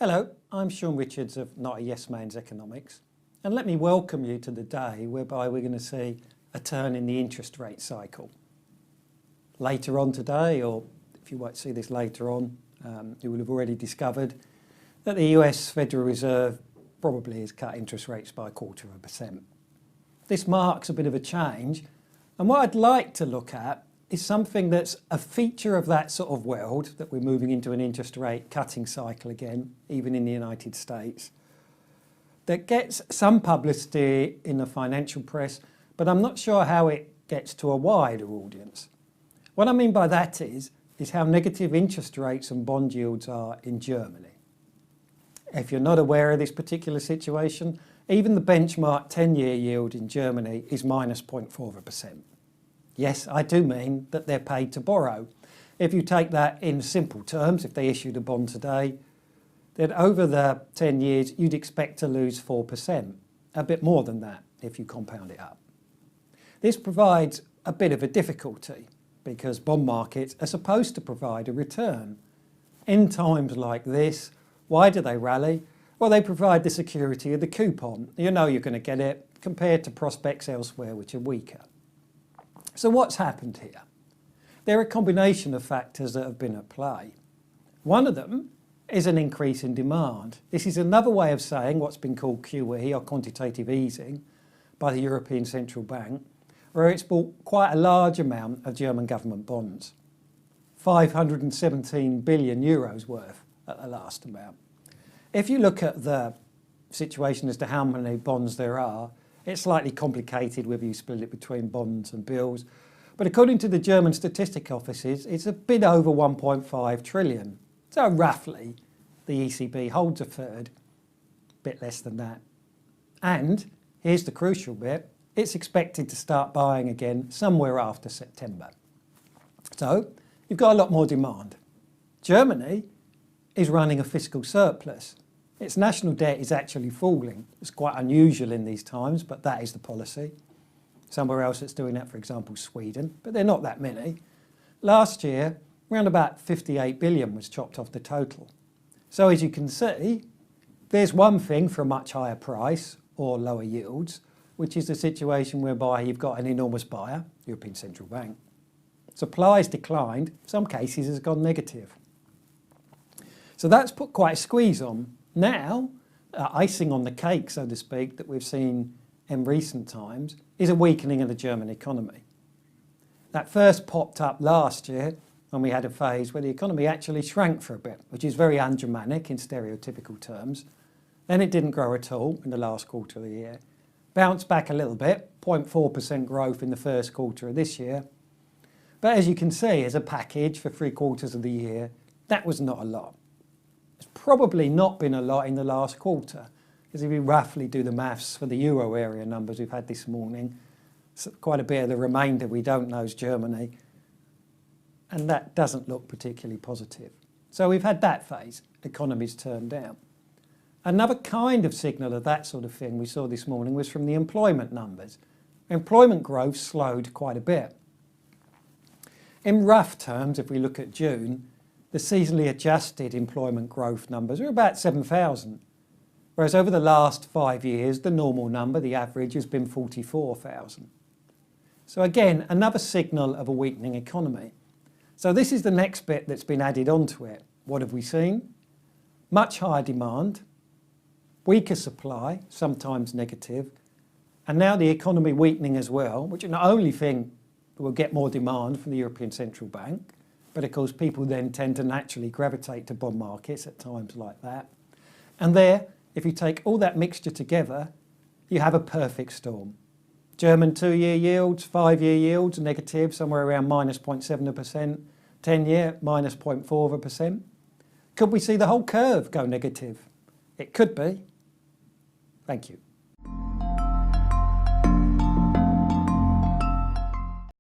Hello, I'm Shaun Richards of Not a Yes Man's Economics, and let me welcome you to the day whereby we're going to see a turn in the interest rate cycle. Later on today, or if you won't see this later on, you will have already discovered that the US Federal Reserve probably has cut interest rates by 0.25%. This marks a bit of a change, and what I'd like to look at is something that's a feature of that sort of world, that we're moving into an interest rate cutting cycle again, even in the United States, that gets some publicity in the financial press, but I'm not sure how it gets to a wider audience. What I mean by that is how negative interest rates and bond yields are in Germany. If you're not aware of this particular situation, even the benchmark 10-year yield in Germany is minus 0.4%. Yes, I do mean that they're paid to borrow. If you take that in simple terms, if they issued a bond today, then over the 10 years, you'd expect to lose 4%, a bit more than that if you compound it up. This provides a bit of a difficulty because bond markets are supposed to provide a return. In times like this, why do they rally? Well, they provide the security of the coupon. You know you're going to get it compared to prospects elsewhere which are weaker. So what's happened here? There are a combination of factors that have been at play. One of them is an increase in demand. This is another way of saying what's been called QE, or quantitative easing, by the European Central Bank, where it's bought quite a large amount of German government bonds. 517 billion euros worth at the last amount. If you look at the situation as to how many bonds there are, it's slightly complicated whether you split it between bonds and bills. But according to the German statistic offices, it's a bit over 1.5 trillion. So roughly, the ECB holds a third, a bit less than that. And here's the crucial bit, it's expected to start buying again somewhere after September. So you've got a lot more demand. Germany is running a fiscal surplus. Its national debt is actually falling. It's quite unusual in these times, but that is the policy. Somewhere else that's doing that, for example, Sweden, but they're not that many. Last year, around about 58 billion was chopped off the total. So as you can see, there's one thing for a much higher price or lower yields, which is the situation whereby you've got an enormous buyer, European Central Bank. Supply's declined, in some cases has gone negative. So that's put quite a squeeze on. Now, icing on the cake, so to speak, that we've seen in recent times is a weakening of the German economy. That first popped up last year when we had a phase where the economy actually shrank for a bit, which is very un-Germanic in stereotypical terms. Then it didn't grow at all in the last quarter of the year. Bounced back a little bit, 0.4% growth in the first quarter of this year. But as you can see, as a package for 3/4 of the year, that was not a lot. It's probably not been a lot in the last quarter, because if you roughly do the maths for the euro area numbers we've had this morning, quite a bit of the remainder we don't know is Germany, and that doesn't look particularly positive. So we've had that phase, economies turned down. Another kind of signal of that sort of thing we saw this morning was from the employment numbers. Employment growth slowed quite a bit. In rough terms, if we look at June, the seasonally adjusted employment growth numbers are about 7,000, whereas over the last 5 years, the normal number, the average, has been 44,000. So again, another signal of a weakening economy. So this is the next bit that's been added onto it. What have we seen? Much higher demand, weaker supply, sometimes negative, and now the economy weakening as well, which is the only thing that will get more demand from the European Central Bank. But of course, people then tend to naturally gravitate to bond markets at times like that. And there, if you take all that mixture together, you have a perfect storm. German 2-year yields, 5-year yields, negative, somewhere around minus 0.7%, 10-year, minus 0.4%. Could we see the whole curve go negative? It could be. Thank you.